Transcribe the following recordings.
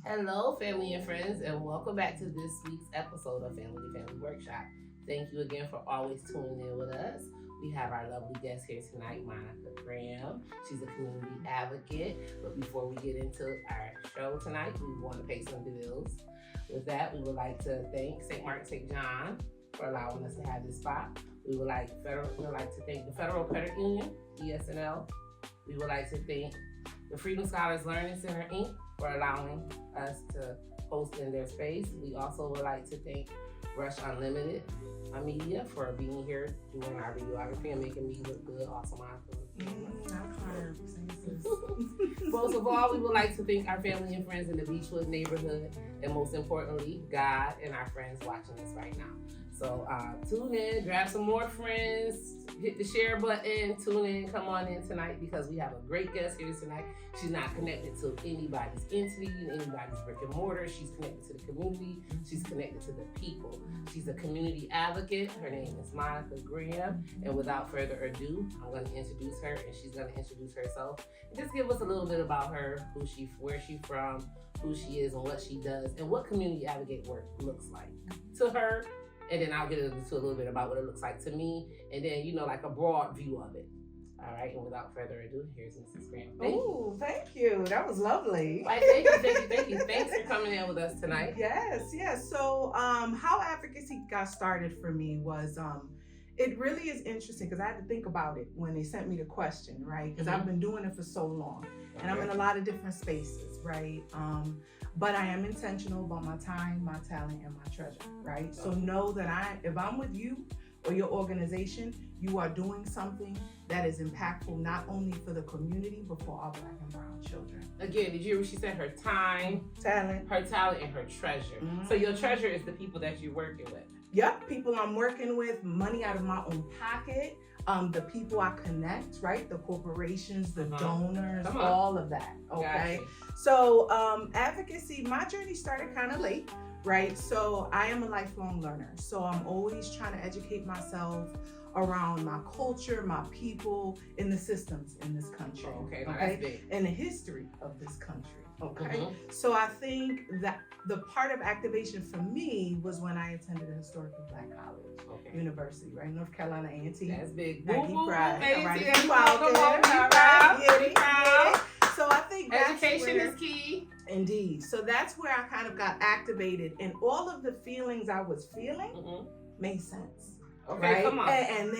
Hello, family and friends, and welcome back to this week's episode of Family to Family Workshop. Thank you again for always tuning in with us. We have our lovely guest here tonight, Monica Graham. She's a community advocate. But before we get into our show tonight, we want to pay some bills. With that, we would like to thank St. Mark St. John for allowing us to have this spot. We would like to thank the Federal Credit Union, ESNL. We would like to thank the Freedom Scholars Learning Center, Inc., for allowing us to host in their space. We also would like to thank Rush Unlimited Media for being here doing our videography and making me look good. Awesome. Most of all, we would like to thank our family and friends in the Beechwood neighborhood, and most importantly, God and our friends watching us right now. So tune in, grab some more friends, hit the share button, tune in, come on in tonight because we have a great guest here tonight. She's not connected to anybody's entity, anybody's brick and mortar. She's connected to the community. She's connected to the people. She's a community advocate. Her name is Monica Graham. And without further ado, I'm going to introduce her, and she's going to introduce herself and just give us a little bit about her, where she's from, who she is, and what she does, and what community advocate work looks like to her. And then I'll get into a little bit about what it looks like to me, and then, like a broad view of it. All right, and without further ado, here's Mrs. Graham. Thank you. That was lovely. Right, thank you. Thanks for coming in with us tonight. Yes. So, how advocacy got started for me was, it really is interesting because I had to think about it when they sent me the question, right? Because I've been doing it for so long, and I'm in a lot of different spaces, right? But I am intentional about my time, my talent, and my treasure, right? So know that if I'm with you or your organization, you are doing something that is impactful not only for the community, but for our Black and brown children. Again, did you hear what she said? Her time, talent, and her treasure. So your treasure is the people that you're working with. Yep, people I'm working with, money out of my own pocket, the people I connect, right? The corporations, the donors, all of that, okay? Gotcha. So advocacy, my journey started kind of late, right? So I am a lifelong learner. So I'm always trying to educate myself around my culture, my people, in the systems in this country, okay? And the history of this country, okay? So I think that the part of activation for me was when I attended a historically Black college, university, right? North Carolina A&T. That's big. So I think that's education is key. Indeed. So that's where I kind of got activated, and all of the feelings I was feeling made sense. Okay, right? Come on. And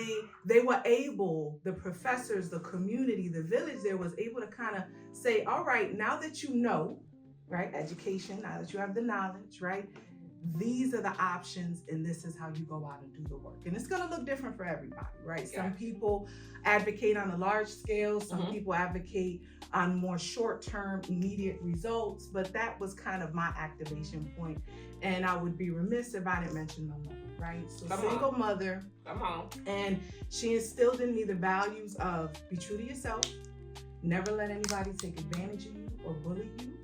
they were able, the professors, the community, the village there was able to kind of say, all right, now that you know, right, education, now that you have the knowledge, right, these are the options, and this is how you go out and do the work. And it's going to look different for everybody, right? Some people advocate on a large scale. Some people advocate on more short-term, immediate results. But that was kind of my activation point. And I would be remiss if I didn't mention my mother, right? So single mother. Come on. And she instilled in me the values of be true to yourself, never let anybody take advantage of you or bully you,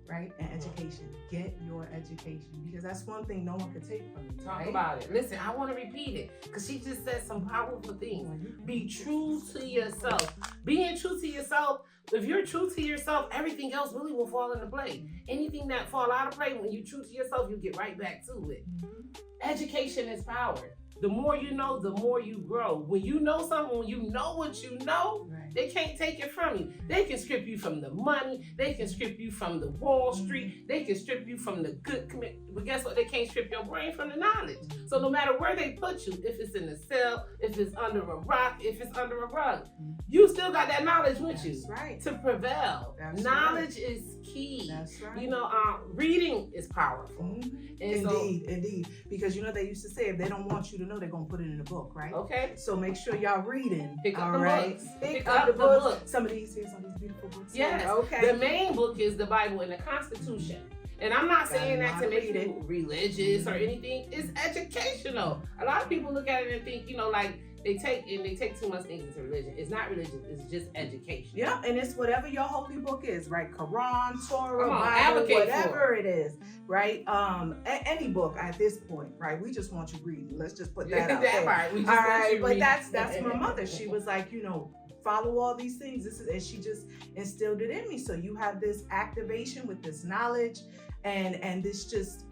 right? And education. Get your education, because that's one thing no one can take from you. Talk about it. Listen, I want to repeat it because she just said some powerful things. Be true to yourself. Being true to yourself, if you're true to yourself, everything else really will fall into place. Anything that fall out of place, when you're true to yourself, you get right back to it. Education is power. The more you know, the more you grow. When you know something, when you know what you know, they can't take it from you. They can strip you from the money. They can strip you from the Wall Street. They can strip you from the good but guess what? They can't strip your brain from the knowledge. So no matter where they put you, if it's in a cell, if it's under a rock, if it's under a rug, you still got that knowledge with you to prevail. Knowledge is key. That's right. Reading is powerful. Indeed. Because they used to say if they don't want you to know, they're going to put it in a book, right? Okay. So make sure y'all reading. Pick up the books. Pick up the books. Some of these beautiful books. Yes. Okay. The main book is the Bible and the Constitution. And I'm not saying that to make you religious or anything. It's educational. A lot of people look at it and think, they take too much things into religion. It's not religion. It's just education. Yeah, and it's whatever your holy book is, right? Quran, Torah, Bible, whatever it is, right? Any book at this point, right? We just want you reading. Let's just put that out there. Right. All right, but that's my mother. She was like, follow all these things. And she just instilled it in me. So you have this activation with this knowledge. and this just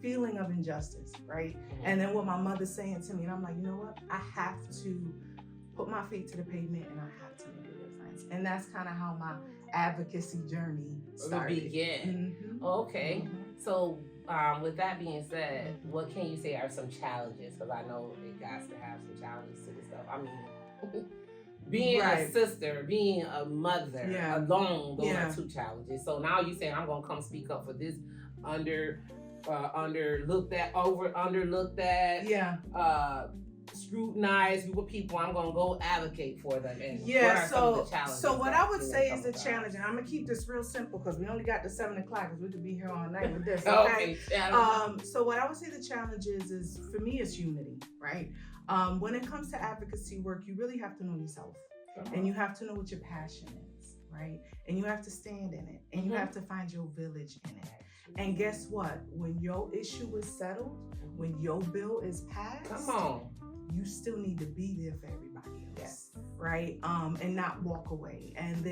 feeling of injustice, right? And then what my mother's saying to me, and I'm like, you know what? I have to put my feet to the pavement and I have to make a difference. And that's kind of how my advocacy journey started. Begin. Okay. So with that being said, what can you say are some challenges? Because I know it got to have some challenges to this stuff. I mean, being a sister, being a mother alone, those are two challenges. So now you saying I'm gonna come speak up for this underlooked at, scrutinized with people. I'm gonna go advocate for them. And so what I would say is the challenge, and I'm gonna keep this real simple because we only got to 7 o'clock because we could be here all night with this. Okay. So what I would say the challenge is for me is unity, right? When it comes to advocacy work, you really have to know yourself, and you have to know what your passion is, right? And you have to stand in it, and you have to find your village in it. And guess what? When your issue is settled, when your bill is passed, you still need to be there for everybody else, right? And not walk away. And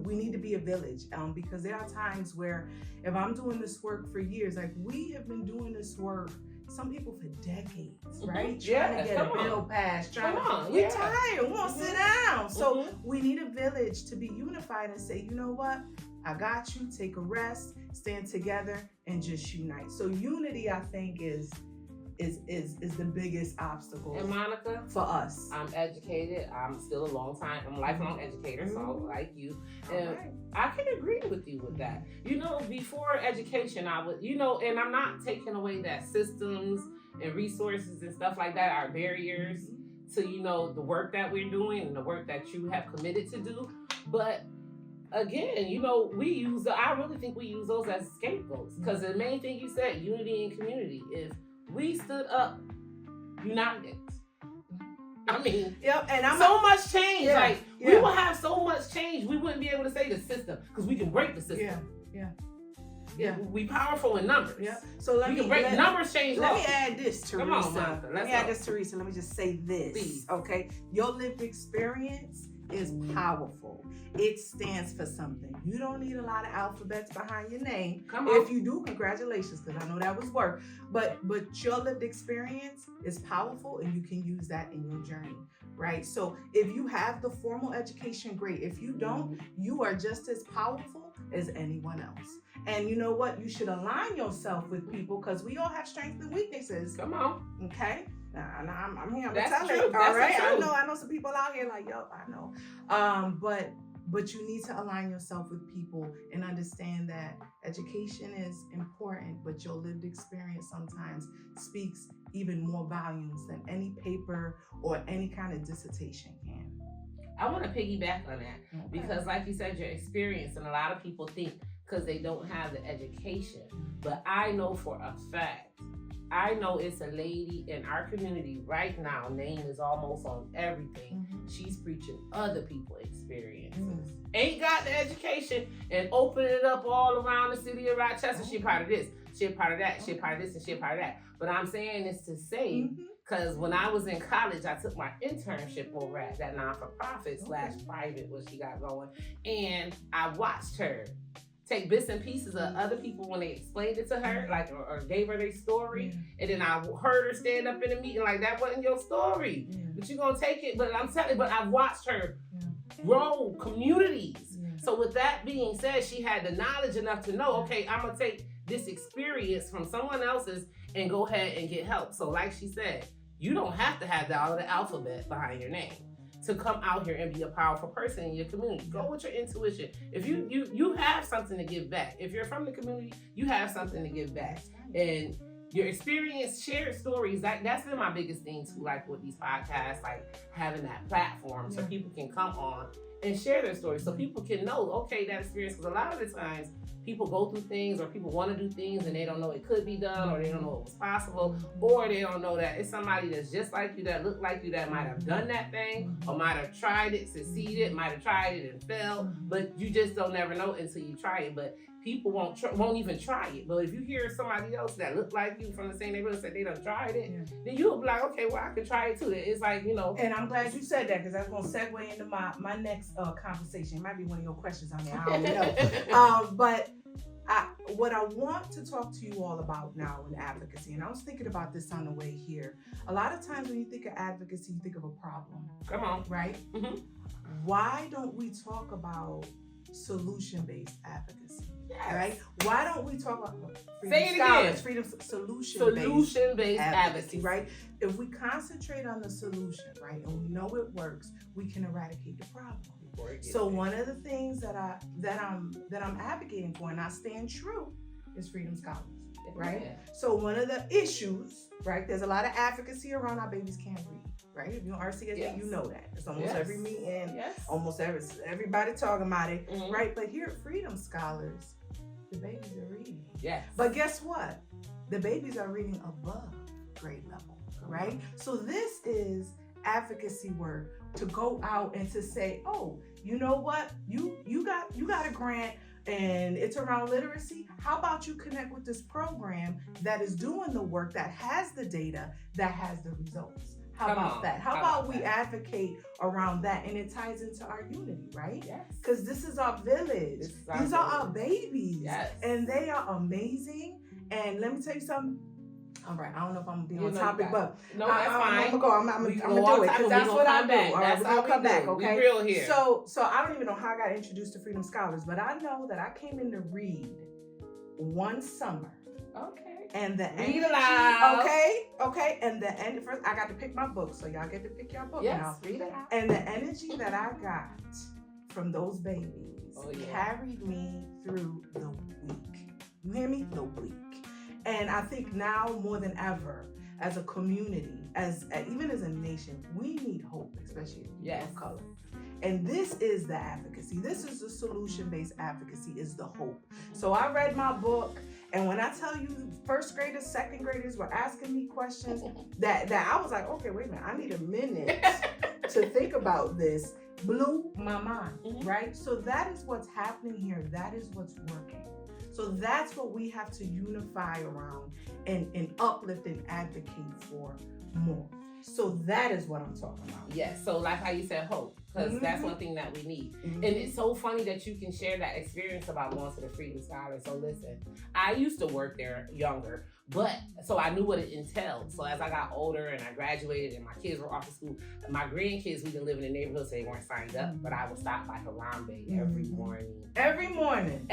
we need to be a village, because there are times where if I'm doing this work for years, like we have been doing this work, some people for decades, right? Trying to get a bill passed, we're tired, we want to sit down. So we need a village to be unified and say, you know what? I got you, take a rest, stand together, and just unite. So unity, I think, is the biggest obstacle. And Monica, for us, I'm educated. I'm still a I'm a lifelong educator, so like you, and I can agree with you with that. You know, before education, I would, and I'm not taking away that systems and resources and stuff like that are barriers to the work that we're doing and the work that you have committed to do, but. Again, I really think we use those as scapegoats because the main thing you said, unity and community. If we stood up united, I mean, so much change. We will have so much change. We wouldn't be able to say the system because we can break the system. Yeah. We powerful in numbers. Yeah. So we can break numbers, change. Let me add this, Teresa. Come on, Martha. Let me just say this. Please. Okay. Your lived experience is powerful. It stands for something. You don't need a lot of alphabets behind your name. If you do, congratulations, because I know that was work. But your lived experience is powerful, and you can use that in your journey, right? So if you have the formal education, great. If you don't, you are just as powerful as anyone else. And you know what? You should align yourself with people because we all have strengths and weaknesses. Come on. Okay? I'm here. I'm That's telling you. All right. I know some people out here like, I know. But you need to align yourself with people and understand that education is important, but your lived experience sometimes speaks even more volumes than any paper or any kind of dissertation can. I want to piggyback on that because, like you said, your experience, and a lot of people think because they don't have the education, but I know for a fact. I know it's a lady in our community right now, name is almost on everything. She's preaching other people's experiences. Ain't got the education and open it up all around the city of Rochester. She part of this, she part of that, she part of this, and she part of that. But I'm saying this to say, because when I was in college, I took my internship over at that non-for-profit / private, what she got going. And I watched her take bits and pieces of other people when they explained it to her, like, or gave her their story. And then I heard her stand up in a meeting like, that wasn't your story. But you're going to take it. But I'm telling you, but I've watched her grow communities. So with that being said, she had the knowledge enough to know, okay, I'm going to take this experience from someone else's and go ahead and get help. So like she said, you don't have to have all of the alphabet behind your name to come out here and be a powerful person in your community. Go with your intuition. If you have something to give back. If you're from the community, you have something to give back. And your experience, shared stories, that's been my biggest thing too, like with these podcasts, like having that platform so people can come on and share their stories so people can know, okay, that experience, because a lot of the times people go through things or people want to do things and they don't know it could be done or they don't know it was possible or they don't know that it's somebody that's just like you, that look like you, that might have done that thing or might have tried it, succeeded, might have tried it and failed, but you just don't never know until you try it. But people won't even try it. But if you hear somebody else that look like you from the same neighborhood say they done tried it, then you'll be like, okay, well, I could try it too. It's like, And I'm glad you said that because that's going to segue into my next conversation. It might be one of your questions on there. I don't know. But what I want to talk to you all about now in advocacy, and I was thinking about this on the way here. A lot of times when you think of advocacy, you think of a problem. Come on. Right? Mm-hmm. Why don't we talk about solution-based advocacy? Yes. Right? Why don't we talk about freedom solution-based advocacy, right? If we concentrate on the solution, right, and we know it works, we can eradicate the problem. So one of the things that I'm advocating for, and I stand true, is Freedom Scholars, right? Yeah. So one of the issues, right? There's a lot of advocacy around our babies can't read, right? If you're on RCSD, Yes. you know that. It's almost Yes. every meeting, Yes. almost everybody talking about it, Mhm. right? But here at Freedom Scholars, the babies are reading. Yes. But guess what? The babies are reading above grade level, right? So this is advocacy work to go out and to say, oh, you know what? You got a grant and it's around literacy. How about you connect with this program that is doing the work, that has the data, that has the results? How about that? How about we advocate around that? And it ties into our unity, right? Yes. Because this is our village. These are our babies. Yes. And they are amazing. And let me tell you something. All right, I don't know if I'm gonna be on know topic, you but No, that's fine. I'm gonna go. I'm gonna do it because that's what I do. All right, we're gonna come back, okay? We real here. So I don't even know how I got introduced to Freedom Scholars, but I know that I came in to read one summer. Okay. And the Read energy, aloud. okay, and the end first, I got to pick my book, so y'all get to pick your book Yes, now. read it out. And the energy that I got from those babies carried me through the week. You hear me? The week. And I think now more than ever, as a community, even as a nation, we need hope, especially if people of color. And this is the advocacy. This is the solution-based advocacy, is the hope. So I read my book, and when I tell you first graders, second graders were asking me questions that I was like, okay, wait a minute, I need a minute to think about this, blew my mind, right? So that is what's happening here. That is what's working. So that's what we have to unify around and uplift and advocate for more. So that is what I'm talking about. Yes. So like how you said, hope, because that's one thing that we need. And it's so funny that you can share that experience about going to the Freedom Scholars. So listen, I used to work there younger, but so I knew what it entailed. So as I got older and I graduated and my kids were off to school, my grandkids, we didn't live in the neighborhood, so they weren't signed up, but I would stop by Harambe every morning. Every morning.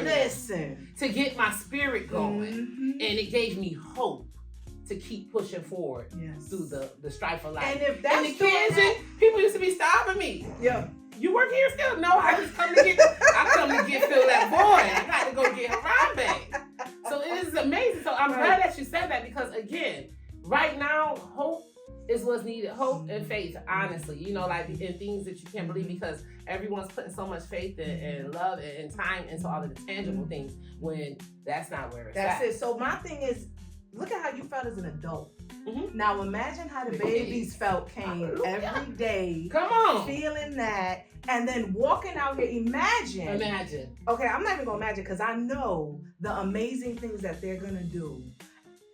Listen. To get my spirit going. And it gave me hope to keep pushing forward through the strife of life. And if that's and the kids, people used to be stopping me. Yeah. You work here still? No, I just come to get fill that void. I got to go get Harambe. So it is amazing. So I'm glad that you said that, because again, right now, hope is what's needed. Hope and faith, honestly, like in things that you can't believe, because everyone's putting so much faith and love and time into all of the tangible things when that's not where it's at. That's it. So my thing is, look at how you felt as an adult. Now imagine how the babies felt, came every day. Come on. Feeling that, and then walking out here. Imagine. Okay, I'm not even gonna imagine, because I know the amazing things that they're gonna do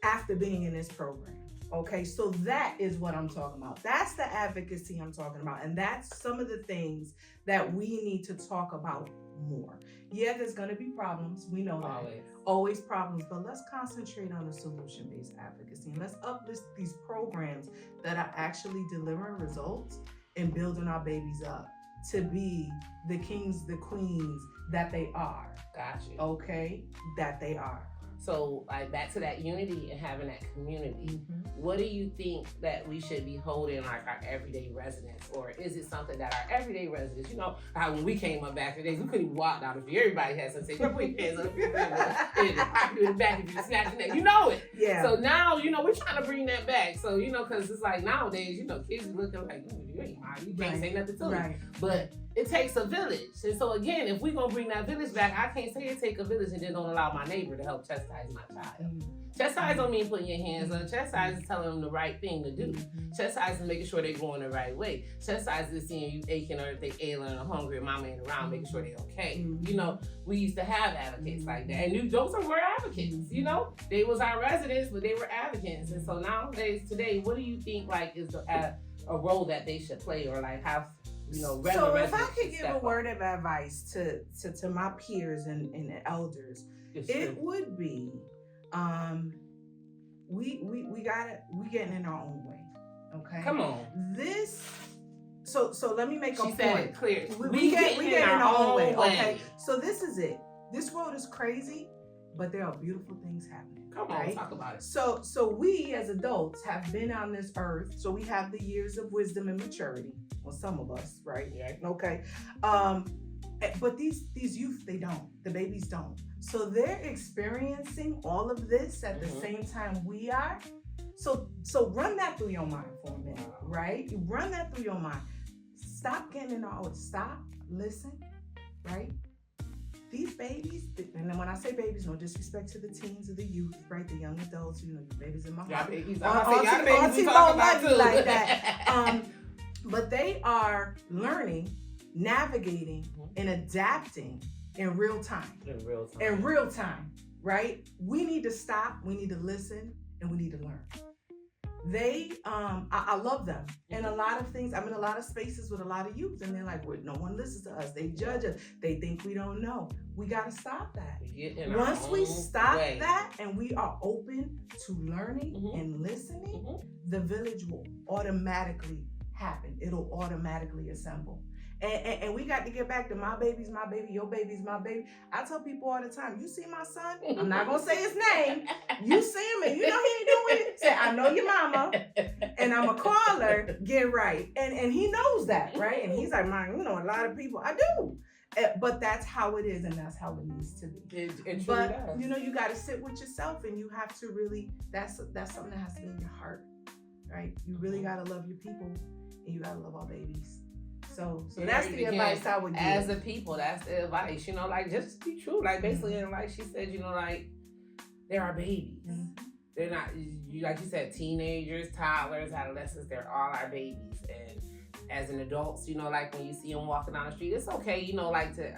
after being in this program. Okay, so that is what I'm talking about. That's the advocacy I'm talking about. And that's some of the things that we need to talk about more. Yeah, there's gonna be problems. We know that. Always problems, but let's concentrate on the solution-based advocacy, and let's uplift these programs that are actually delivering results and building our babies up to be the kings, the queens that they are. Gotcha. Okay, that they are. So, like, back to that unity and having that community, what do you think that we should be holding, like, our everyday residents? Or is it something that our everyday residents, how when we came up back in the days, we couldn't even walk down the street. Everybody had something to say, put your hands up, in the pocket in the back if you snatch your neck. You know it. Yeah. So now, we're trying to bring that back. So, because it's like nowadays, kids are looking like, you ain't mine. You can't say nothing to me. But it takes a village. And so again, if we're gonna bring that village back, I can't say it take a village and then don't allow my neighbor to help chastise my child. Chastise don't mean putting your hands up. Chastise is telling them the right thing to do. Chastise is making sure they're going the right way. Chastise is seeing you aching, or if they ailing or hungry, and mama ain't around, making sure they're okay. We used to have advocates like that. And those were advocates, They was our residents, but they were advocates. And so nowadays, today, what do you think is a role that they should play, or like how So if I could give a word of advice to my peers and elders, it would be, we getting in our own way. Okay. Come on. So let me make a point. She said it clear. We get in our own way. Okay. So this is it. This world is crazy, but there are beautiful things happening. Come on, right? Talk about it. So we as adults have been on this earth, so we have the years of wisdom and maturity. Well, some of us, right? Yeah. Okay. But these youth, they don't. The babies don't. So they're experiencing all of this at the same time we are. So run that through your mind for a minute, right? You run that through your mind. Stop getting in our own. Stop, listen, right? These babies, and then when I say babies, no disrespect to the teens or the youth, right? The young adults, you know, the babies in my heart. Auntie Mo love you like that. But they are learning, navigating, and adapting in real time. In real time, right? We need to stop, we need to listen, and we need to learn. I love them. And a lot of things, I'm in a lot of spaces with a lot of youth, and they're like, well, no one listens to us. They judge us. They think we don't know. We got to stop that. Once we stop that and we are open to learning and listening, the village will automatically happen. It'll automatically assemble. And we got to get back to my baby's my baby, your baby's my baby. I tell people all the time, you see my son? I'm not going to say his name. You see him and you know he ain't doing it. Say, I know your mama and I'm a caller. Get right. And he knows that, right? And he's like, man, you know, a lot of people, I do. But that's how it is and that's how it needs to be. It but, you know, you got to sit with yourself and you have to really, that's something that has to be in your heart, right? You really got to love your people and you got to love our babies. So that's the advice I would give. As a people, that's the advice, you know, like just be true. Like basically, and like she said, you know, like there are babies. They're not, like you said, teenagers, toddlers, adolescents, they're all our babies. And as an adult, you know, like when you see them walking down the street, it's okay, you know, like to,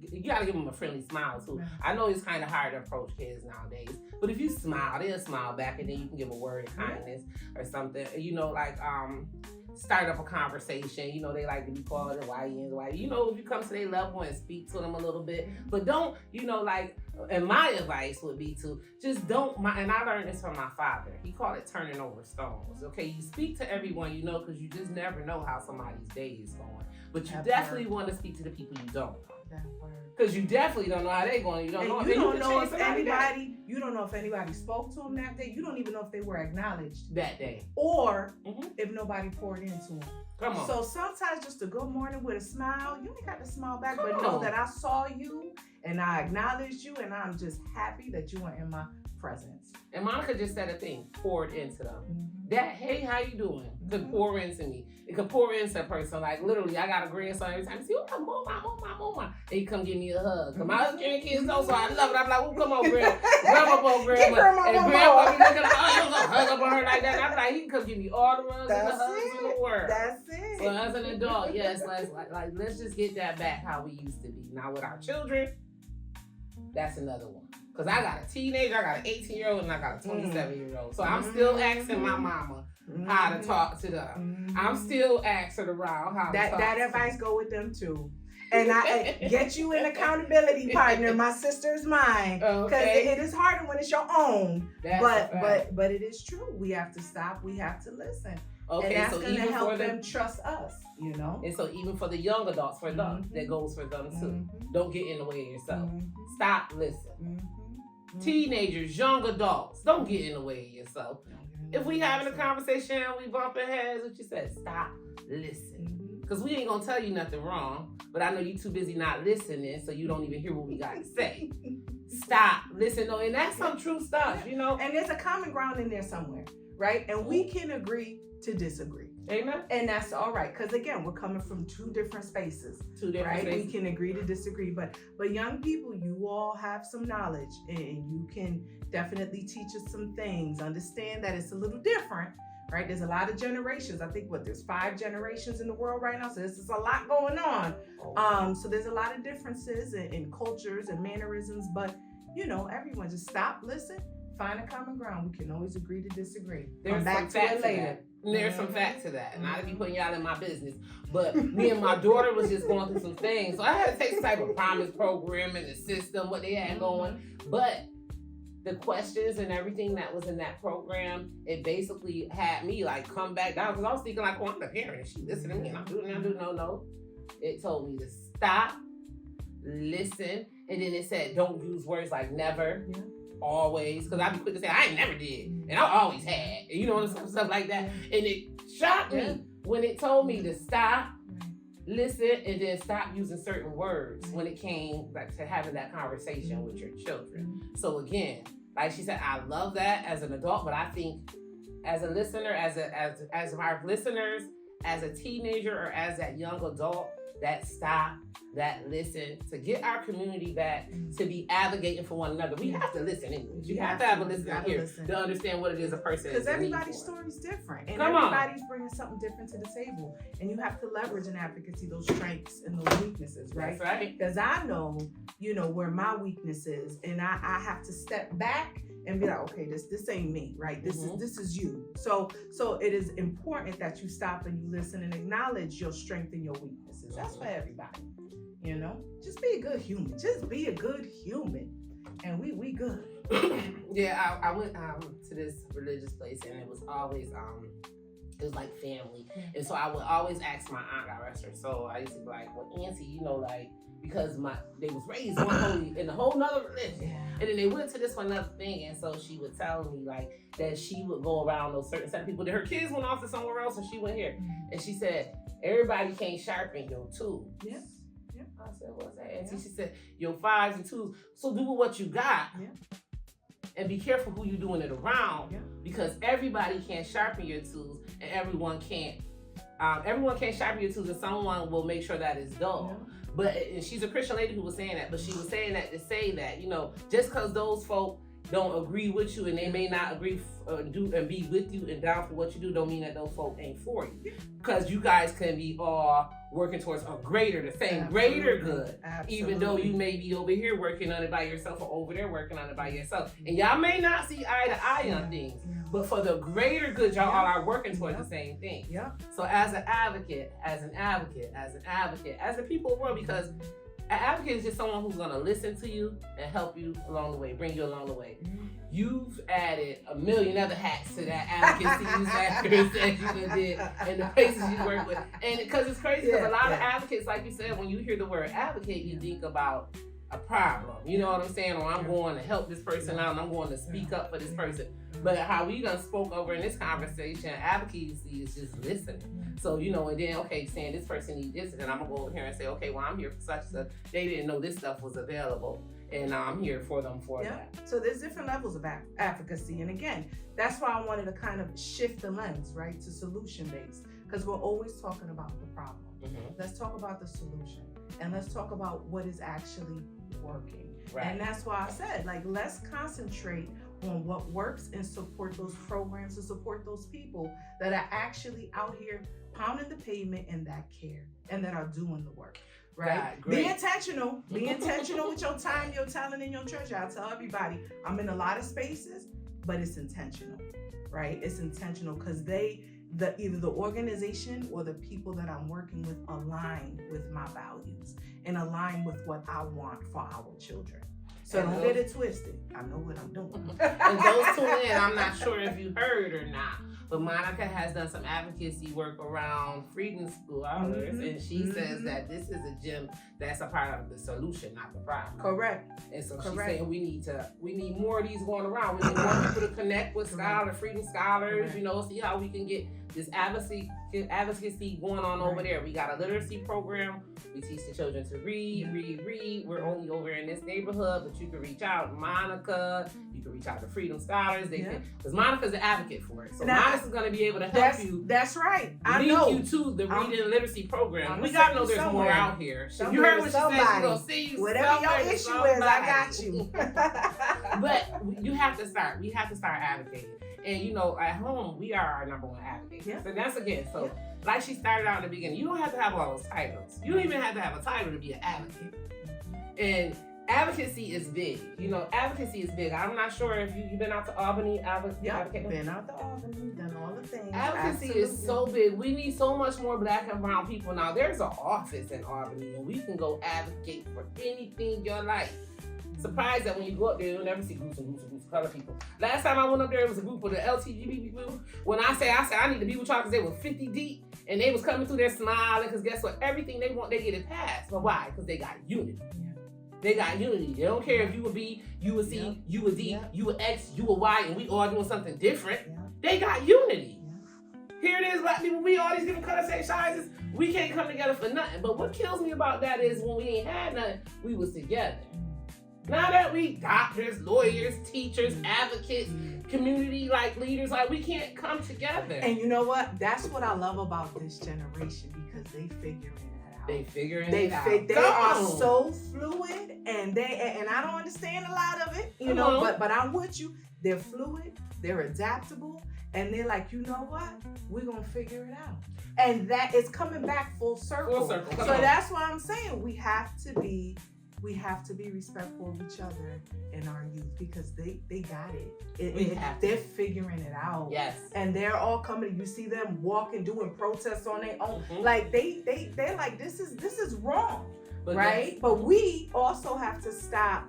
you gotta give them a friendly smile too. I know it's kind of hard to approach kids nowadays, but if you smile, they'll smile back and then you can give a word of kindness or something, you know, like, start up a conversation. You know, they like to be called the YNs, you know, if you come to their level and speak to them a little bit, but don't, you know, like, and my advice would be to just don't, and I learned this from my father. He called it turning over stones. Okay, you speak to everyone you know because you just never know how somebody's day is going, but you definitely want to speak to the people you don't know. Because you definitely don't know how they're going. You don't know. You don't know if anybody. You don't know if anybody spoke to them that day. You don't even know if they were acknowledged that day, or if nobody poured into them. Come on. So sometimes just a good morning with a smile. You ain't got to smile back, but know that I saw you and I acknowledged you, and I'm just happy that you were in my presence. And Monica just said a thing, poured into them. That, hey, how you doing? Could pour into me. It could pour into a person. Like literally, I got a grandson every time. You see, oh, mama. And he come give me a hug. Cause my grandkids know, so I love it. I'm like, oh, come on, grandma. Grandma, grandma. And grandma be looking like, oh, you gonna hug up on her like that. I'm like, he can come give me all the hugs and the hugs in the world. That's it. So as an adult, yes, let's just get that back how we used to be. Now with our children, that's another one. Because I got a teenager, I got an 18-year-old, and I got a 27-year-old. So I'm still asking my mama how to talk to them. I'm still asking around how to talk that to advice go with them too. And I get you an accountability partner. My sister's mine. Because it is harder when it's your own. But it is true. We have to stop. We have to listen. Okay, and that's going to help them trust us, you know? And so even for the young adults, for them, that goes for them too. Don't get in the way of yourself. Stop, listen. Teenagers, young adults, don't get in the way of yourself. If we having a conversation and we bumping heads, what you said, stop, listen. Because we ain't going to tell you nothing wrong, but I know you too busy not listening, so you don't even hear what we got to say. Stop, listen, no, and that's some true stuff, you know? And there's a common ground in there somewhere, right? And we can agree to disagree. Amen. And that's all right. Because again, we're coming from two different spaces. Right? We can agree to disagree. But young people, you all have some knowledge and you can definitely teach us some things. Understand that it's a little different, right? There's a lot of generations. I think there's 5 generations in the world right now. So this is a lot going on. So there's a lot of differences in cultures and mannerisms. But you know, everyone just stop, listen, find a common ground. We can always agree to disagree. There's Come back to it later. And there's some fact to that. Not to be putting y'all in my business, but me and my daughter was just going through some things. So I had to take some type of promise program in the system, what they had going. But the questions and everything that was in that program, it basically had me like come back down. Because I was thinking like, oh, I'm the parent. And she listened to me and I'm doing no. It told me to stop, listen. And then it said, don't use words like never. Yeah. Always, because I'd be quick to say I ain't never did, and I always had, you know, stuff like that. And it shocked me when it told me to stop, listen, and then stop using certain words when it came like to having that conversation with your children. So again, like she said, I love that as an adult, but I think as a listener, as our listeners, as a teenager or as that young adult, that stop, that listen, to get our community back, to be advocating for one another. We have to listen English. You have to have a listener here to understand what it is a person is. Because everybody's story is different. And everybody's bringing something different to the table. And you have to leverage in advocacy those strengths and those weaknesses, right? That's right. Because I know, you know, where my weakness is, and I have to step back and be like, okay, this ain't me, right? This is you. So it is important that you stop and you listen and acknowledge your strength and your weaknesses. That's for everybody, you know. Just be a good human. Just be a good human, and we good. Yeah, I went to this religious place, and it was always it was like family, and so I would always ask my aunt, God rest her soul. I used to be like, well, Auntie, you know, like, because they was raised one holy in a whole nother religion. And then they went to this one other thing, and so she would tell me like that she would go around those certain set of people that her kids went off to somewhere else and she went here. And she said, everybody can't sharpen your tool. Yeah. I said, what's that? And she said, your 5s and 2s. So do what you got. And be careful who you're doing it around, because everybody can't sharpen your tools, and everyone can't sharpen your tools, and someone will make sure that it's dull. But and she's a Christian lady who was saying that, but she was saying that to say that, you know, just because those folk don't agree with you and they may not agree do and be with you and down for what you do, don't mean that those folk ain't for you. Because you guys can be all working towards the same greater good. Even though you may be over here working on it by yourself or over there working on it by yourself. And y'all may not see eye to eye on things, but for the greater good, y'all all are working towards the same thing. So as an advocate, as the people of the world, because an advocate is just someone who's going to listen to you and help you along the way, bring you along the way. You've added a million other hats to that advocacy factors that you did and the places you work with. And because it's crazy, because a lot of advocates, like you said, when you hear the word advocate, you think about a problem. You know what I'm saying? Or I'm going to help this person out and I'm going to speak up for this person. But how we done spoke over in this conversation, advocacy is just listening. So, you know, and then, okay, saying this person needs this, and then I'm going to go over here and say, okay, well, I'm here for such and such. They didn't know this stuff was available, and I'm here for them for that. So there's different levels of advocacy. And again, that's why I wanted to kind of shift the lens, right, to solution-based, because we're always talking about the problem. Let's talk about the solution, and let's talk about what is actually working. And that's why I said, like, let's concentrate on what works and support those programs and support those people that are actually out here pounding the pavement and that care and that are doing the work. Right? Be intentional. Be intentional with your time, your talent, and your treasure. I tell everybody, I'm in a lot of spaces, but it's intentional, right? It's intentional because either the organization or the people that I'm working with align with my values and align with what I want for our children. So don't get it twisted. I know what I'm doing. And those tune in, I'm not sure if you heard or not, but Monica has done some advocacy work around Freedom School Hours, and she says that this is a gym that's a part of the solution, not the problem. Correct. And so she's saying we need more of these going around. We need more people to connect with Freedom Scholars, you know, see how we can get this advocacy going on over there. We got a literacy program. We teach the children to read. We're only over in this neighborhood, but you can reach out to Monica. You can reach out to Freedom Scholars. Because Monica's an advocate for it. So Monica's going to be able to help you. That's right. I know. Link you to the reading and literacy program. We got to know there's more out here. You heard what she said. She's going to see you. Whatever your issue is, I got you. But you have to start. We have to start advocating. And, you know, at home, we are our number one advocate. So that's again. So like she started out in the beginning, you don't have to have all those titles. You don't even have to have a title to be an advocate. And advocacy is big. Advocacy is big. I'm not sure if you've been out to Albany. Been out to Albany, done all the things. Advocacy is so big. We need so much more Black and brown people now. There's an office in Albany, and we can go advocate for anything you like. Surprised that when you go up there, you'll never see groups of color people. Last time I went up there, it was a group of the LGBT people. When I say I need to be with y'all because they were 50 deep, and they was coming through there smiling because guess what? Everything they want, they get it passed. But why? Because they got unity. They got unity. They don't care if you a B, you a C, you a D, you a X, you a Y, and we all doing something different. They got unity. Here it is, Black people, we all these different color sizes. We can't come together for nothing. But what kills me about that is when we ain't had nothing, we was together. Now that we doctors, lawyers, teachers, advocates, community leaders, we can't come together. And you know what? That's what I love about this generation because they figuring it out. They figuring it out. They are so fluid, and I don't understand a lot of it, but I'm with you. They're fluid, they're adaptable, and they're like, you know what? We're gonna figure it out. And that is coming back full circle. So that's why I'm saying we have to be respectful of each other and our youth because they got it. They're figuring it out. Yes. And they're all coming. You see them walking, doing protests on their own. Like they're like, this is wrong, right? But we also have to stop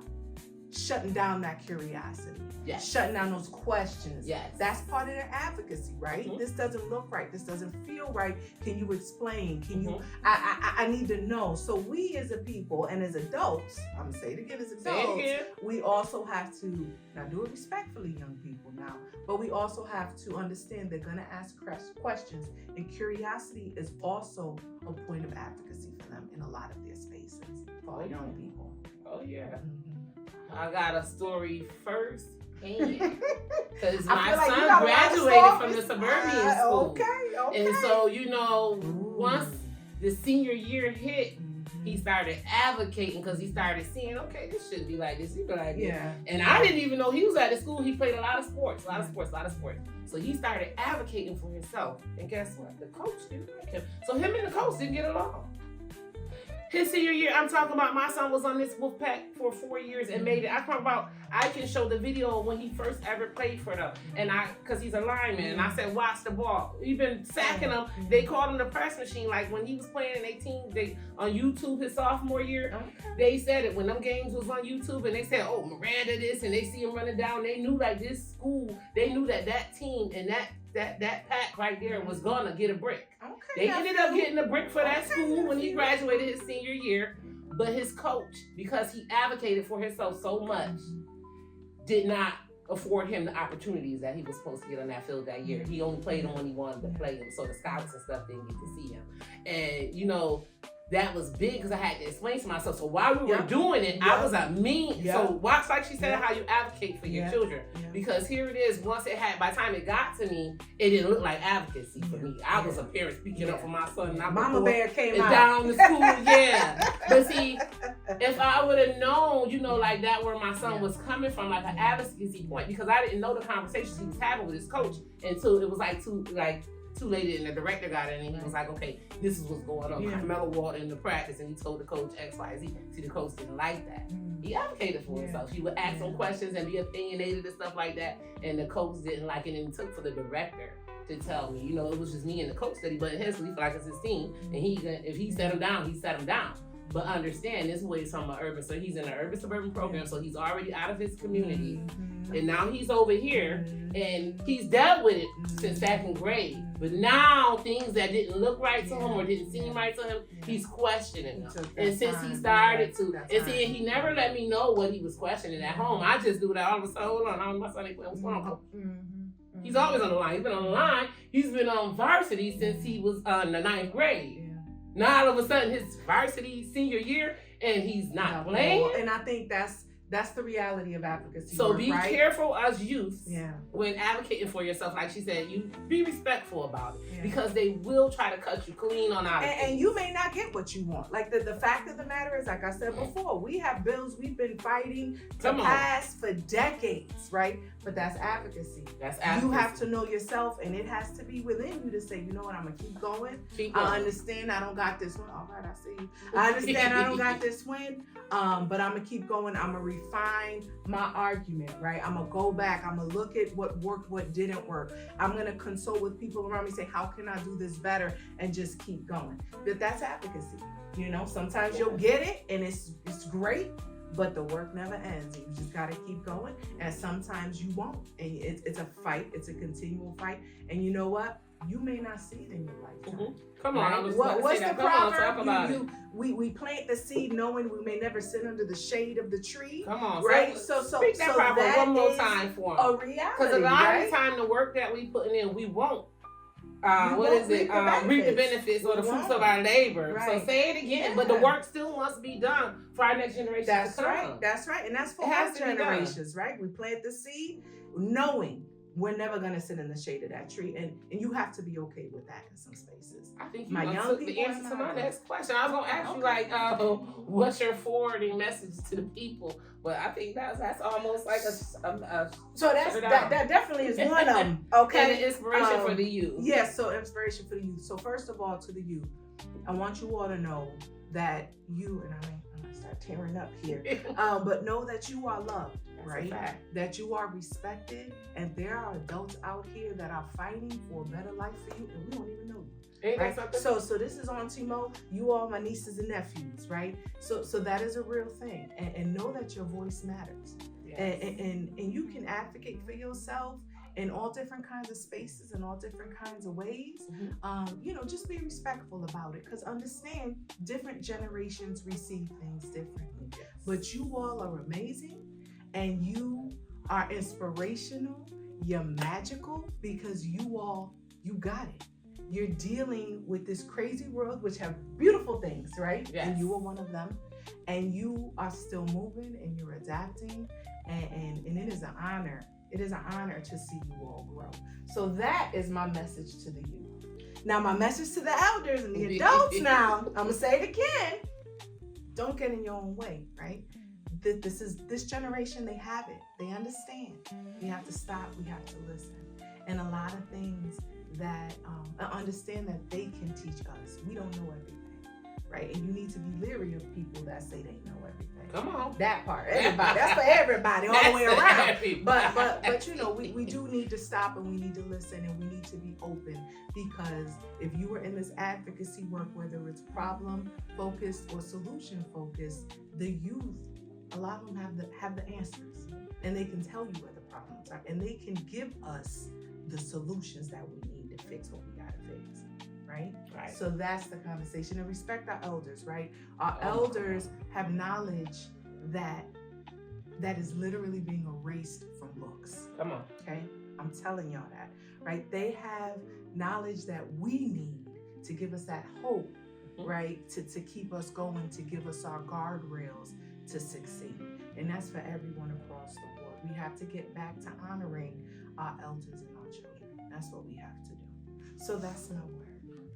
shutting down that curiosity. Yes. Shutting down those questions. Yes. That's part of their advocacy, right? This doesn't look right. This doesn't feel right. Can you explain? Can you? I need to know. So we as a people and as adults, I'm gonna say it again, as adults, we also have to, now do it respectfully, young people now, but we also have to understand they're gonna ask questions, and curiosity is also a point of advocacy for them in a lot of their spaces for our young people. Oh yeah. I got a story first. Because my son graduated from the suburban school. Okay. And so, once the senior year hit, he started advocating because he started seeing, okay, this shouldn't be like this. He be like, And I didn't even know he was at the school. He played a lot of sports. So he started advocating for himself. And guess what? The coach didn't like him. So him and the coach didn't get along. His senior year, I'm talking about my son was on this wolf pack for 4 years and made it. I can show the video when he first ever played for them. And cause he's a lineman, and I said, watch the ball. We've been sacking him. They called him the press machine. Like when he was playing in 18, on YouTube his sophomore year, they said it when them games was on YouTube and they said, oh, Miranda this, and they see him running down. They knew this school, they knew that team and that pack right there was gonna get a brick. They ended up getting a brick for that school when he graduated his senior year, but his coach, because he advocated for himself so much, did not afford him the opportunities that he was supposed to get on that field that year. He only played him when he wanted to play him, so the scouts and stuff didn't get to see him. And that was big because I had to explain to myself. So while we were doing it, I was a mean. So watch, like she said, how you advocate for your children. Because here it is, by the time it got to me, it didn't look like advocacy for me. I was a parent speaking up for my son. Mama Bear came out. Down the school, But see, if I would have known, that where my son was coming from, like an advocacy point, because I didn't know the conversations he was having with his coach until it was too late and the director got in and he was like, okay, this is what's going on. Carmelo walked into practice and he told the coach X, Y, Z. See, the coach didn't like that. He advocated for himself. He would ask him questions and be opinionated and stuff like that. And the coach didn't like it, and it took for the director to tell me, it was just me and the coach that he wasn't his, so he felt like it's his team. And if he set him down, he set him down. But understand, this way he's from an urban, so he's in an urban suburban program, so he's already out of his community. And now he's over here, and he's dealt with it since second grade. But now things that didn't look right to him or didn't seem right to him, he's questioning them. And since he started to, and he never let me know what he was questioning at home. I just knew that all of a sudden, hold on, my son ain't playing. What's going on, coach? He's always on the line. He's been on the line. He's been on varsity since he was in the 9th grade. Now all of a sudden his varsity senior year and he's not playing. And I think that's That's the reality of advocacy. So work, be right? careful as youth Yeah. when advocating for yourself. Like she said, you be respectful about it Yeah. because they will try to cut you clean on out of And you may not get what you want. Like the fact of the matter is, like I said before, we have bills we've been fighting to pass for decades, right? But that's advocacy. That's advocacy. You have to know yourself, and it has to be within you to say, you know what, I'm gonna keep going. I understand I don't got this one. All right, I see you. I understand I don't got this win, but I'm gonna keep going. I'm gonna refine my argument, right? I'm gonna go back. I'm gonna look at what worked, what didn't work. I'm gonna consult with people around me, say, how can I do this better, and just keep going. But that's advocacy. You know, sometimes you'll get it, and it's great. But the work never ends. You just got to keep going. And sometimes you won't. And it's a fight. It's a continual fight. And you know what? You may not see it in your lifetime. Come on. Right? What's the proverb? We plant the seed knowing we may never sit under the shade of the tree. Come on. Right? Speak that proverb one more time for them. A reality. Because a lot of the time, the work that we putting in, we won't. Reap the benefits or the fruits of our labor. Right. So say it again, but the work still must be done for our next generation. That's right. That's right. And that's for all generations, right? We plant the seed knowing we're never going to sit in the shade of that tree. And you have to be okay with that in some spaces. I think you took the answer to my next question. I was going to ask you, like, what's your forwarding message to the people? But I think that's almost like a so that definitely is one of them. Okay. And inspiration for the youth. Yes, so inspiration for the youth. So first of all, to the youth, I want you all to know that you, and I'm going to start tearing up here, but know that you are loved. Right? That you are respected, and there are adults out here that are fighting for a better life for you, and we don't even know you. Right? So this is on Timo. You all my nieces and nephews, right? So that is a real thing, and know that your voice matters. Yes. And you can advocate for yourself in all different kinds of spaces and all different kinds of ways. Mm-hmm. Just be respectful about it, because understand different generations receive things differently. Yes. But you all are amazing. And you are inspirational, you're magical, because you got it. You're dealing with this crazy world, which have beautiful things, right? Yes. And you are one of them. And you are still moving and you're adapting. And it is an honor. It is an honor to see you all grow. So that is my message to the youth. Now, my message to the elders and the adults now, I'm going to say it again. Don't get in your own way, right? This generation, they have it. They understand. We have to stop. We have to listen. And a lot of things that understand that they can teach us. We don't know everything, right? And you need to be leery of people that say they know everything. Come on. That part. Everybody. That's for everybody all the way around. But we do need to stop, and we need to listen, and we need to be open, because if you are in this advocacy work, whether it's problem focused or solution focused, the youth, a lot of them have the answers, and they can tell you where the problems are, and they can give us the solutions that we need to fix what we gotta fix, right? So that's the conversation. And respect our elders, right? Our elders have knowledge that is literally being erased from books. Come on. Okay? I'm telling y'all that, right? They have knowledge that we need to give us that hope, right? To keep us going, to give us our guardrails to succeed. And that's for everyone across the board. We have to get back to honoring our elders and our children. That's what we have to do. So that's my word.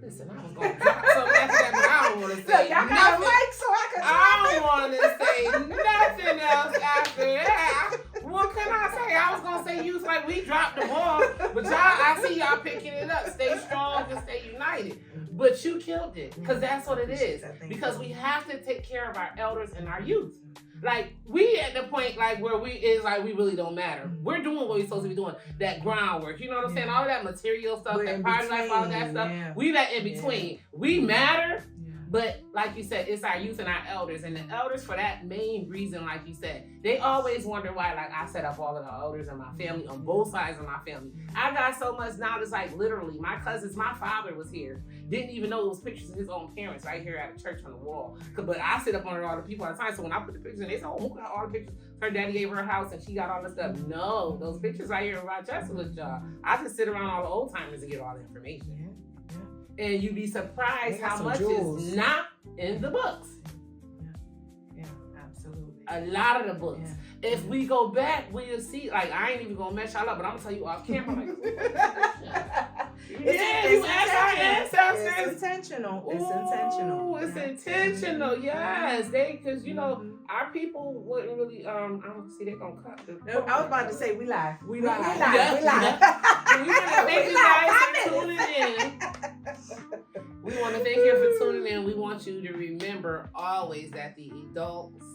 Listen, I was going to drop something after that, but I don't want to say y'all nothing. got a mic so I can I don't want to say nothing else after that. What can I say? I was going to say, you like we dropped the ball, but y'all, I see y'all picking it up. Stay strong and stay united. But you killed it, because that's what it is. Because we have to take care of our elders and our youth. Like, we at the point, like, where we really don't matter. We're doing what we're supposed to be doing. That groundwork, you know what I'm saying? All of that material stuff, that party life, all that stuff. Yeah. We that in between. We matter, but like you said, it's our youth and our elders. And the elders, for that main reason, like you said, they always wonder why, like, I set up all of the elders in my family, on both sides of my family. I got so much knowledge, like, literally, my cousins, my father was here. Didn't even know it was pictures of his own parents right here at a church on the wall. But I sit up under all the people all the time. So when I put the pictures in, they say, oh, who got all the pictures? Her daddy gave her a house and she got all the stuff. No, those pictures right here in Rochester with y'all. I just sit around all the old timers and get all the information. And you'd be surprised how much is not in the books. Yeah, absolutely. A lot of the books. Yeah. If we go back, we'll see. Like, I ain't even gonna mess y'all up, but I'm gonna tell you off camera. Like, it's intentional. It's intentional. It's intentional. Yes, because you know our people wouldn't really. I don't see they gonna cut. I was about to say we live. We live. Yeah. We live. We want to thank you guys for tuning in. We want to thank you for tuning in. We want you to remember always that the adults,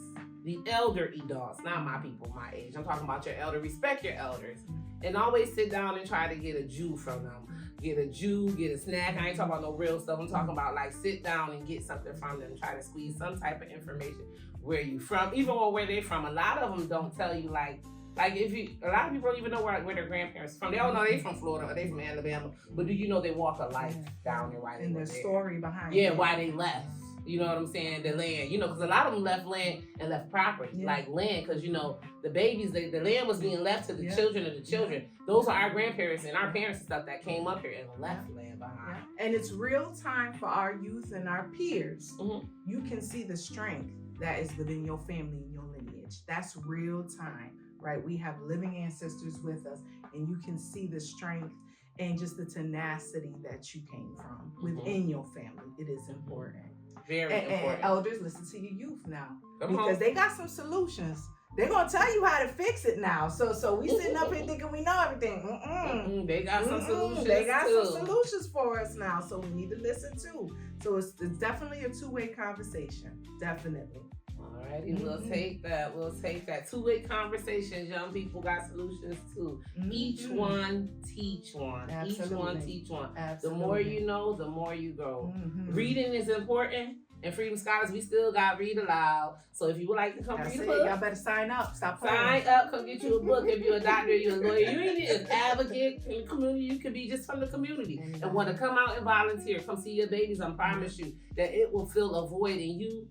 the elder adults, not my people my age. I'm talking about your elder. Respect your elders. And always sit down and try to get a Jew from them. Get a Jew, get a snack. I ain't talking about no real stuff. I'm talking about like sit down and get something from them. Try to squeeze some type of information. Where you from, even where they from. A lot of them don't tell you like if you, a lot of people don't even know where their grandparents from. They don't know they from Florida or they from Alabama. But do you know they walk a life down there? Why they and were the there? Story behind it. Why they left. You know what I'm saying? The land, because a lot of them left land and left property, like land, because the babies, the land was being left to the children of the children. Those are our grandparents and our parents and stuff that came up here and left land behind. And it's real time for our youth and our peers. Mm-hmm. You can see the strength that is within your family and your lineage. That's real time, right? We have living ancestors with us, and you can see the strength and just the tenacity that you came from within your family. It is important. Very important. And elders, listen to your youth now, Come because on. they got some solutions. They're gonna tell you how to fix it now. So we sitting up here thinking we know everything. They got some solutions. They got too. some solutions for us now. So we need to listen too. So it's definitely a two-way conversation. Definitely. Alrighty, we'll take that. We'll take that. Two-way conversations. Young people got solutions too. Each one teach one. Absolutely. Each one teach one. Absolutely. The more you know, the more you grow. Reading is important. And Freedom Scholars, we still got Read Aloud. So if you would like to come read a book, y'all better sign up. Stop playing. Sign up, come get you a book. If you're a doctor, you're a lawyer, you ain't an advocate in the community. You could be just from the community and want to come out and volunteer. Come see your babies. I promise you that it will fill a void in you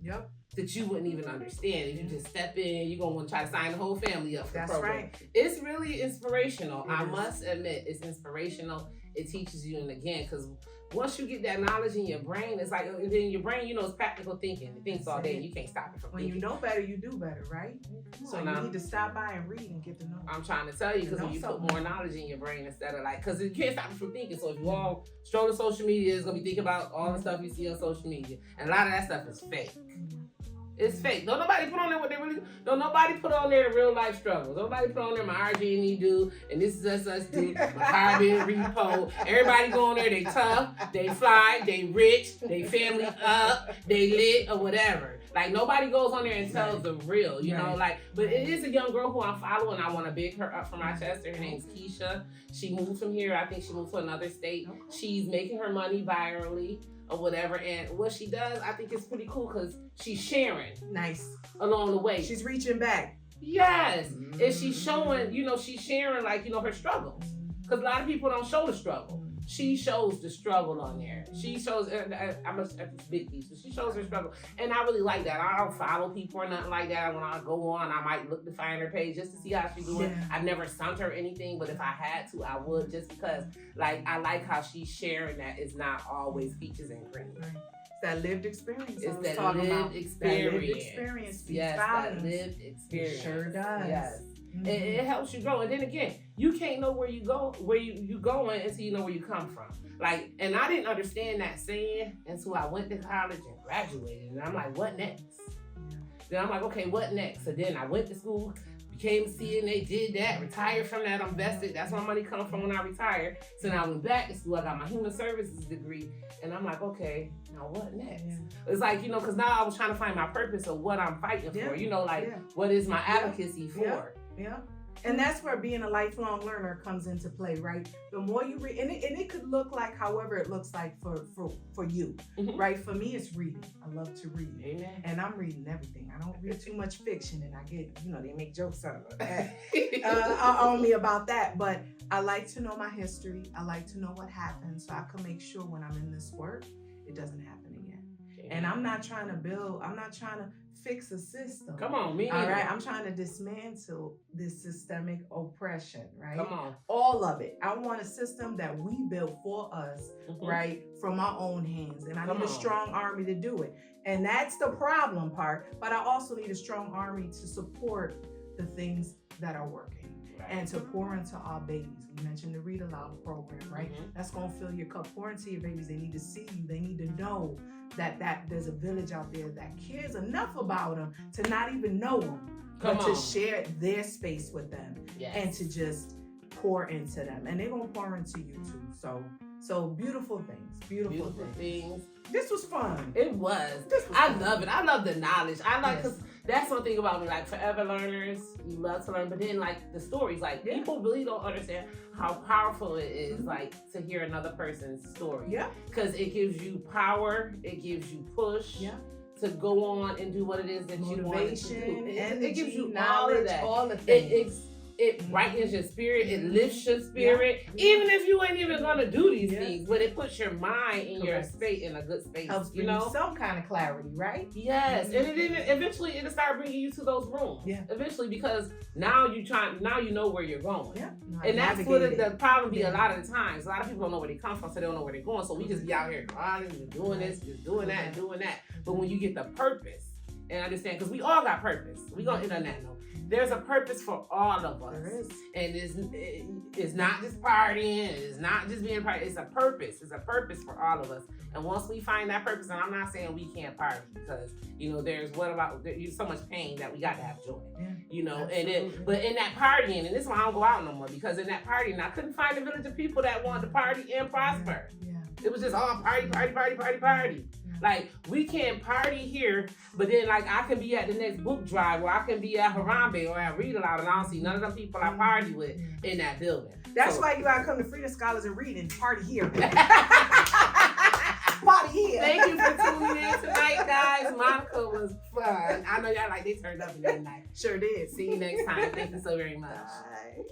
that you wouldn't even understand. If you just step in, you're going to want to try to sign the whole family up for the program. Right. It's really inspirational. I must admit, it's inspirational. It teaches you, and again, because once you get that knowledge in your brain, it's like, and then your brain, it's practical thinking. It thinks all day, and you can't stop it from when thinking. you know better, you do better, right? So you need to stop by and read and get to know. I'm trying to tell you, because when you put more knowledge in your brain instead of because you can't stop it from thinking. So if you all stroll to social media, it's going to be thinking about all the stuff you see on social media. And a lot of that stuff is fake. It's fake. Don't nobody put on there what they really. Don't nobody put on there the real life struggles. Nobody put on there my RG&E do, and this is us do, my car being repo. Everybody go on there. They tough, they fly, they rich, they family up, they lit or whatever. Like nobody goes on there and tells the real, you know. But it is a young girl who I'm following. I want to big her up from Rochester. Her name's Keisha. She moved from here. I think she moved to another state. She's making her money virally or whatever, and what she does, I think it's pretty cool because she's sharing along the way. She's reaching back. Yes, and she's showing, she's sharing her struggles, because a lot of people don't show the struggle. She shows the struggle on there. She shows, I'm a big piece, but she shows her struggle, and I really like that. I don't follow people or nothing like that. When I go on, I might look to find her page just to see how she's doing. I've never sent her anything, but if I had to, I would, just because I like how she's sharing that it's not always peaches and cream. It's that lived experience. It's that lived experience. That lived experience. Yes, that lived experience. It sure does. Yes. It helps you grow. And then again, you can't know where you go, where you going until you know where you come from. And I didn't understand that saying until I went to college and graduated. And I'm like, what next? Then I'm like, okay, what next? So then I went to school, became a CNA, did that, retired from that, I'm vested. That's where my money comes from when I retired. So now I went back to school, I got my human services degree, and I'm like, okay, now what next? It's because now I was trying to find my purpose of what I'm fighting for, what is my advocacy for? Yeah. And that's where being a lifelong learner comes into play, right? The more you read, and it could look like however it looks like for you, right? For me, it's reading. I love to read. Amen. And I'm reading everything. I don't read too much fiction, and I get, they make jokes on me about that. But I like to know my history. I like to know what happened, so I can make sure when I'm in this work, it doesn't happen again. And I'm not trying to fix a system. Come on, me. All right, I'm trying to dismantle this systemic oppression, right? Come on. All of it. I want a system that we built for us, right, from our own hands. And I need a strong army to do it. And that's the problem part. But I also need a strong army to support the things that are working. And to pour into our babies. We mentioned the Read Aloud program, right? That's going to fill your cup. Pour into your babies. They need to see you. They need to know that there's a village out there that cares enough about them to not even know them, but to share their space with them and to just pour into them. And they're going to pour into you too. So beautiful things. Beautiful things. This was fun. It was. I love it. I love the knowledge. I love, because that's one thing about me. Like, forever learners, you love to learn. But then, like, the stories, like, people really don't understand how powerful it is, like, to hear another person's story. Yeah. Because it gives you power. It gives you push. Yeah. To go on and do what it is that you want to do. It gives you all of that. All the things. It brightens your spirit. It lifts your spirit. Even if you ain't even gonna do these things, but it puts your mind in your space, in a good space. Helps bring you some kind of clarity, right? Yes, and eventually it'll start bringing you to those rooms. Yeah. Eventually, because now you know where you're going. Yeah. And that's what the problem be a lot of the times. A lot of people don't know where they come from, so they don't know where they're going. So we just be out here grinding and doing this, just doing that and doing that. But when you get the purpose and understand, because we all got purpose. We gonna end on that note. There's a purpose for all of us. There is. And it's not just partying. It's not just being party. It's a purpose. It's a purpose for all of us. And once we find that purpose, and I'm not saying we can't party, because, there's so much pain that we got to have joy. Yeah, and but in that partying, and this is why I don't go out no more, because in that partying, I couldn't find a village of people that wanted to party and prosper. Yeah. It was just all party. Like, we can't party here, but then, like, I can be at the next book drive, or I can be at Harambe, or at Read Aloud, and I don't see none of the people I party with in that building. That's why you gotta come to Freedom Scholars and read and party here. Party here. Thank you for tuning in tonight, guys. Monica was fun. I know y'all they turned up in the night. Sure did. See you next time. Thank you so very much. Bye.